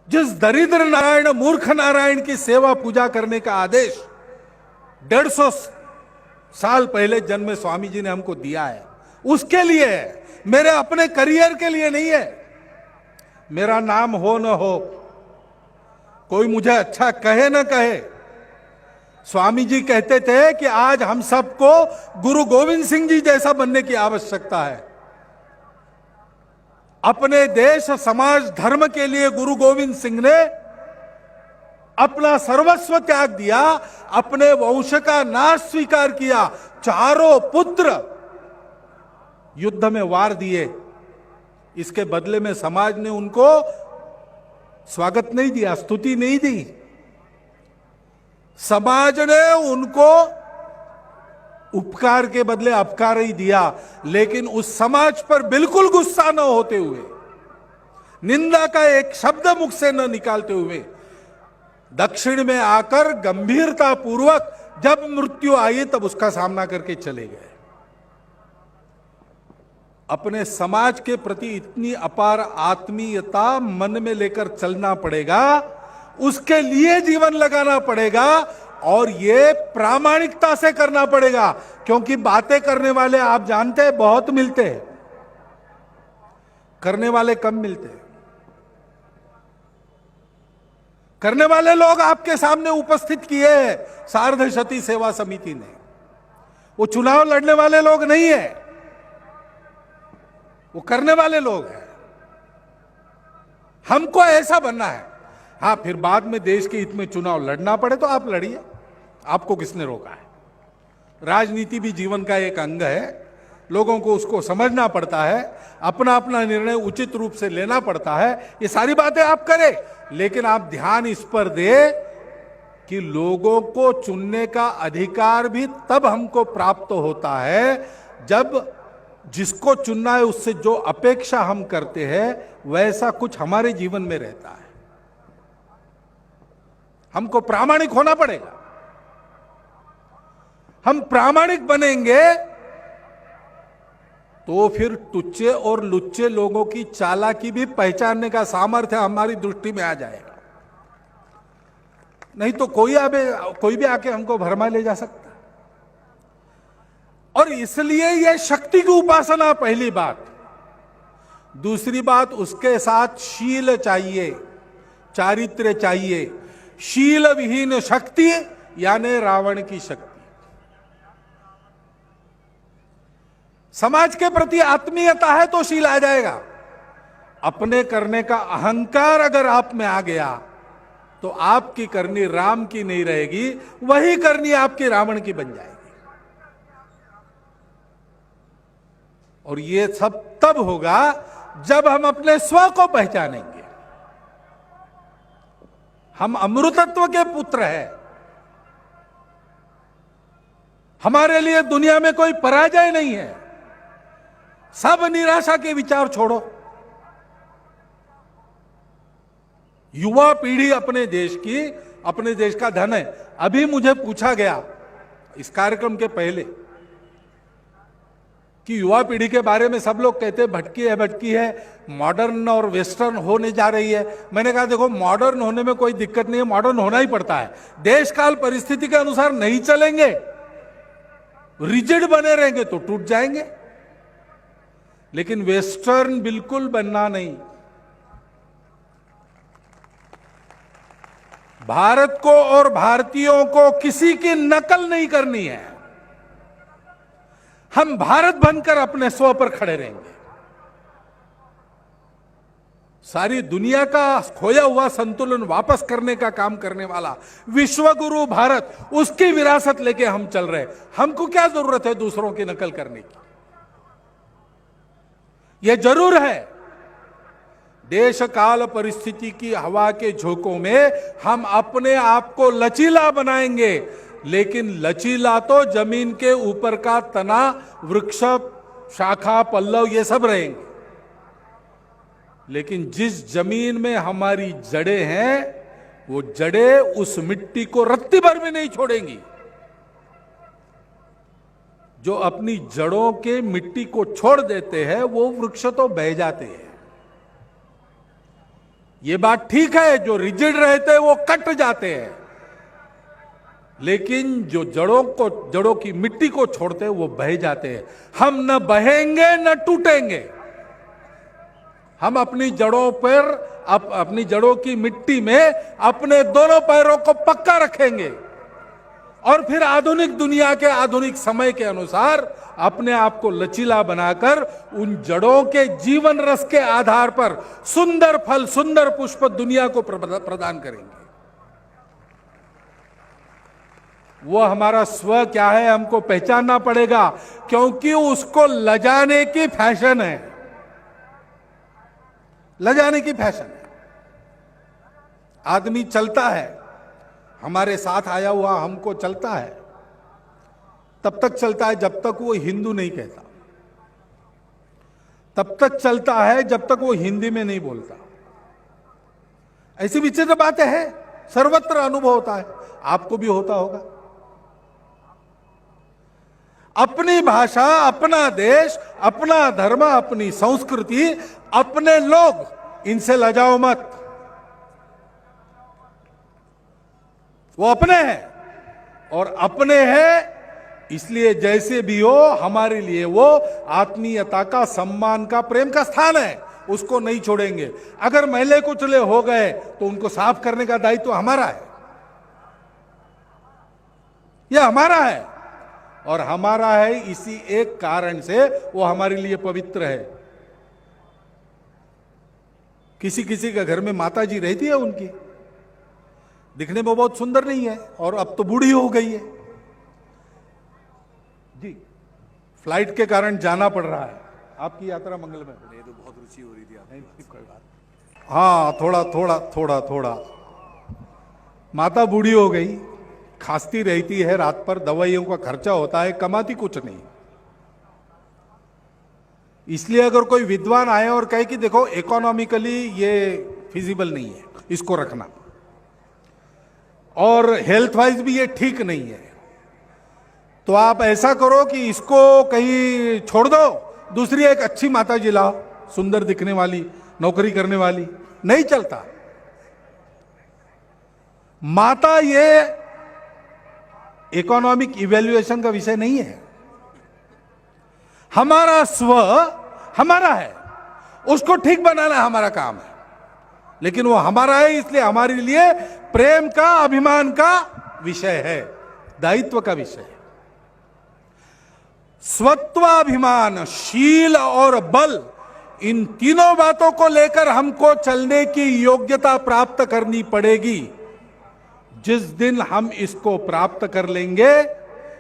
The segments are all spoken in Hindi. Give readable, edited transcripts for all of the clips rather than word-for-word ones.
जिस दरिद्र नारायण मूर्ख नारायण की सेवा पूजा करने का आदेश 150 साल पहले जन्मे स्वामी जी ने हमको दिया है, उसके लिए है, मेरे अपने करियर के लिए नहीं है। मेरा नाम हो न हो, कोई मुझे अच्छा कहे न कहे, स्वामी जी कहते थे कि आज हम सबको गुरु गोविंद सिंह जी जैसा बनने की आवश्यकता है। अपने देश समाज धर्म के लिए गुरु गोविंद सिंह ने अपना सर्वस्व त्याग दिया, अपने वंश का नाश स्वीकार किया, चारों पुत्र युद्ध में वार दिए। इसके बदले में समाज ने उनको स्वागत नहीं दिया, स्तुति नहीं दी। समाज ने उनको उपकार के बदले अपकार ही दिया। लेकिन उस समाज पर बिल्कुल गुस्सा न होते हुए, निंदा का एक शब्द मुख से न निकालते हुए, दक्षिण में आकर गंभीरता पूर्वक जब मृत्यु आई तब उसका सामना करके चले गए। अपने समाज के प्रति इतनी अपार आत्मीयता मन में लेकर चलना पड़ेगा, उसके लिए जीवन लगाना पड़ेगा, और ये प्रामाणिकता से करना पड़ेगा। क्योंकि बातें करने वाले आप जानते हैं बहुत मिलते हैं, करने वाले कम मिलते हैं। करने वाले लोग आपके सामने उपस्थित किए हैं सार्धशती सेवा समिति ने, वो चुनाव लड़ने वाले लोग नहीं है, वो करने वाले लोग हैं। हमको ऐसा बनना है। हाँ, फिर बाद में देश के हित में चुनाव लड़ना पड़े तो आप लड़िए, आपको किसने रोका है। राजनीति भी जीवन का एक अंग है, लोगों को उसको समझना पड़ता है, अपना अपना निर्णय उचित रूप से लेना पड़ता है। ये सारी बातें आप करें, लेकिन आप ध्यान इस पर दें कि लोगों को चुनने का अधिकार भी तब हमको प्राप्त होता है जब जिसको चुनना है उससे जो अपेक्षा हम करते हैं वैसा कुछ हमारे जीवन में रहता है। हमको प्रामाणिक होना पड़ेगा। हम प्रामाणिक बनेंगे तो फिर टुच्चे और लुच्चे लोगों की चालाकी भी पहचानने का सामर्थ्य हमारी दृष्टि में आ जाएगा। नहीं तो कोई भी आके हमको भरमा ले जा सकता। और इसलिए यह शक्ति की उपासना पहली बात। दूसरी बात, उसके साथ शील चाहिए, चारित्र्य चाहिए। शील विहीन शक्ति यानी रावण की शक्ति। समाज के प्रति आत्मीयता है तो शील आ जाएगा। अपने करने का अहंकार अगर आप में आ गया तो आपकी करनी राम की नहीं रहेगी, वही करनी आपकी रावण की बन जाएगी। और ये सब तब होगा जब हम अपने स्व को पहचानेंगे। हम अमृतत्व के पुत्र हैं। हमारे लिए दुनिया में कोई पराजय नहीं है। सब निराशा के विचार छोड़ो। युवा पीढ़ी अपने देश का धन है। अभी मुझे पूछा गया इस कार्यक्रम के पहले कि युवा पीढ़ी के बारे में सब लोग कहते भटकी है, मॉडर्न और वेस्टर्न होने जा रही है। मैंने कहा देखो, मॉडर्न होने में कोई दिक्कत नहीं है, मॉडर्न होना ही पड़ता है। देश काल परिस्थिति के अनुसार नहीं चलेंगे, रिजिड बने रहेंगे तो टूट जाएंगे। लेकिन वेस्टर्न बिल्कुल बनना नहीं। भारत को और भारतीयों को किसी की नकल नहीं करनी है। हम भारत बनकर अपने स्व पर खड़े रहेंगे। सारी दुनिया का खोया हुआ संतुलन वापस करने का काम करने वाला विश्व गुरु भारत, उसकी विरासत लेके हम चल रहे। हमको क्या जरूरत है दूसरों की नकल करने की। यह जरूर है देश काल परिस्थिति की हवा के झोंकों में हम अपने आप को लचीला बनाएंगे, लेकिन लचीला तो जमीन के ऊपर का तना, वृक्ष, शाखा, पल्लव ये सब रहेंगे। लेकिन जिस जमीन में हमारी जड़ें हैं, वो जड़ें उस मिट्टी को रत्ती भर में नहीं छोड़ेंगी। जो अपनी जड़ों के मिट्टी को छोड़ देते हैं वो वृक्ष तो बह जाते हैं। ये बात ठीक है, जो रिजिड रहते हैं वो कट जाते हैं, लेकिन जो जड़ों की मिट्टी को छोड़ते हैं वो बह जाते हैं। हम न बहेंगे न टूटेंगे। हम अपनी जड़ों पर, अपनी जड़ों की मिट्टी में अपने दोनों पैरों को पक्का रखेंगे और फिर आधुनिक दुनिया के आधुनिक समय के अनुसार अपने आप को लचीला बनाकर उन जड़ों के जीवन रस के आधार पर सुंदर फल, सुंदर पुष्प दुनिया को प्रदान करेंगे। वो हमारा स्व क्या है हमको पहचानना पड़ेगा, क्योंकि उसको लजाने की फैशन है, लजाने की फैशन है। आदमी चलता है, हमारे साथ आया हुआ हमको चलता है, तब तक चलता है जब तक वो हिंदू नहीं कहता, तब तक चलता है जब तक वो हिंदी में नहीं बोलता। ऐसी विचित्र बातें हैं, सर्वत्र अनुभव होता है, आपको भी होता होगा। अपनी भाषा, अपना देश, अपना धर्म, अपनी संस्कृति, अपने लोग, इनसे लजाओ मत। वो अपने हैं और अपने हैं, इसलिए जैसे भी हो हमारे लिए वो आत्मीयता का, सम्मान का, प्रेम का स्थान है, उसको नहीं छोड़ेंगे। अगर मैले कुचले हो गए तो उनको साफ करने का दायित्व तो हमारा है, यह हमारा है। और हमारा है इसी एक कारण से वो हमारे लिए पवित्र है। किसी किसी के घर में माता जी रहती है, उनकी दिखने में बहुत सुंदर नहीं है और अब तो बूढ़ी हो गई है जी, फ्लाइट के कारण जाना पड़ रहा है। आपकी यात्रा मंगलमय। ये तो बहुत रुचि हो रही थी आपकी। कोई बात। हाँ, थोड़ा माता बूढ़ी हो गई, खांसती रहती है रात पर, दवाइयों का खर्चा होता है, कमाती कुछ नहीं। इसलिए अगर कोई विद्वान आए और कहे कि देखो इकोनॉमिकली ये फिजिबल नहीं है इसको रखना, और हेल्थ वाइज भी ये ठीक नहीं है, तो आप ऐसा करो कि इसको कहीं छोड़ दो, दूसरी एक अच्छी माता जी लाओ, सुंदर दिखने वाली, नौकरी करने वाली। नहीं चलता। माता ये इकोनॉमिक इवैल्यूएशन का विषय नहीं है। हमारा स्व हमारा है, उसको ठीक बनाना हमारा काम है, लेकिन वो हमारा है, इसलिए हमारे लिए प्रेम का, अभिमान का विषय है, दायित्व का विषय है। स्वत्वाभिमान, शील और बल, इन तीनों बातों को लेकर हमको चलने की योग्यता प्राप्त करनी पड़ेगी। जिस दिन हम इसको प्राप्त कर लेंगे,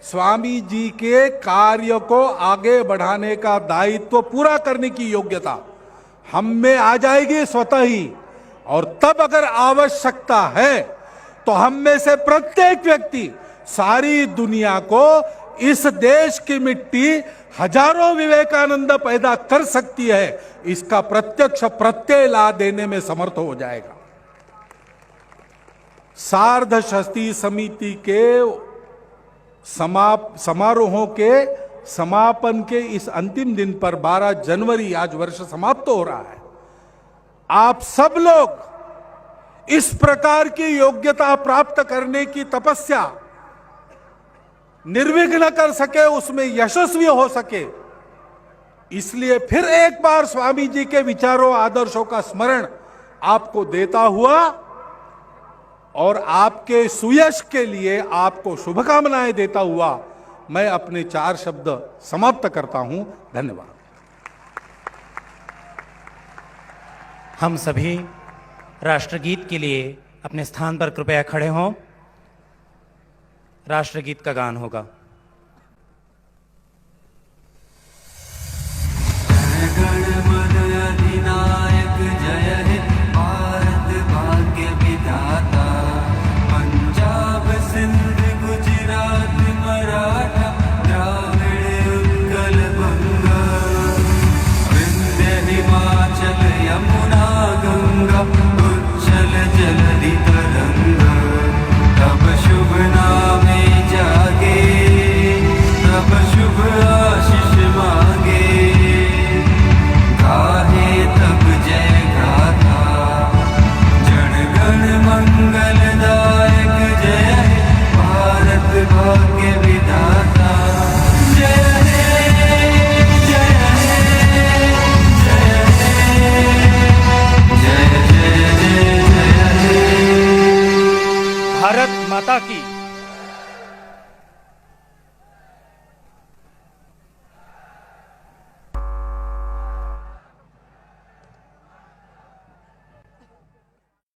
स्वामी जी के कार्य को आगे बढ़ाने का दायित्व पूरा करने की योग्यता हम में आ जाएगी स्वतः ही। और तब अगर आवश्यकता है तो हम में से प्रत्येक व्यक्ति सारी दुनिया को इस देश की मिट्टी हजारों विवेकानंद पैदा कर सकती है, इसका प्रत्यक्ष प्रत्यय ला देने में समर्थ हो जाएगा। सार्ध शक्ति समिति के समारोहों के समापन के इस अंतिम दिन पर 12 जनवरी आज वर्ष समाप्त हो रहा है। आप सब लोग इस प्रकार की योग्यता प्राप्त करने की तपस्या निर्विघ्न कर सके, उसमें यशस्वी हो सके, इसलिए फिर एक बार स्वामी जी के विचारों, आदर्शों का स्मरण आपको देता हुआ और आपके सुयश के लिए आपको शुभकामनाएं देता हुआ मैं अपने 4 शब्द समाप्त करता हूं। धन्यवाद। हम सभी राष्ट्रगीत के लिए अपने स्थान पर कृपया खड़े हों। राष्ट्रगीत का गान होगा। अधिनायक जय हे भारत भाग्य विधाता, पंजाब सिंध गुजरात मराठा द्राविड़ उत्कल बंगा, विंध्य हिमाचल यमुना गंगा, उच्छल जलधि तरंगा, तब शुभ नामे जागे माता की।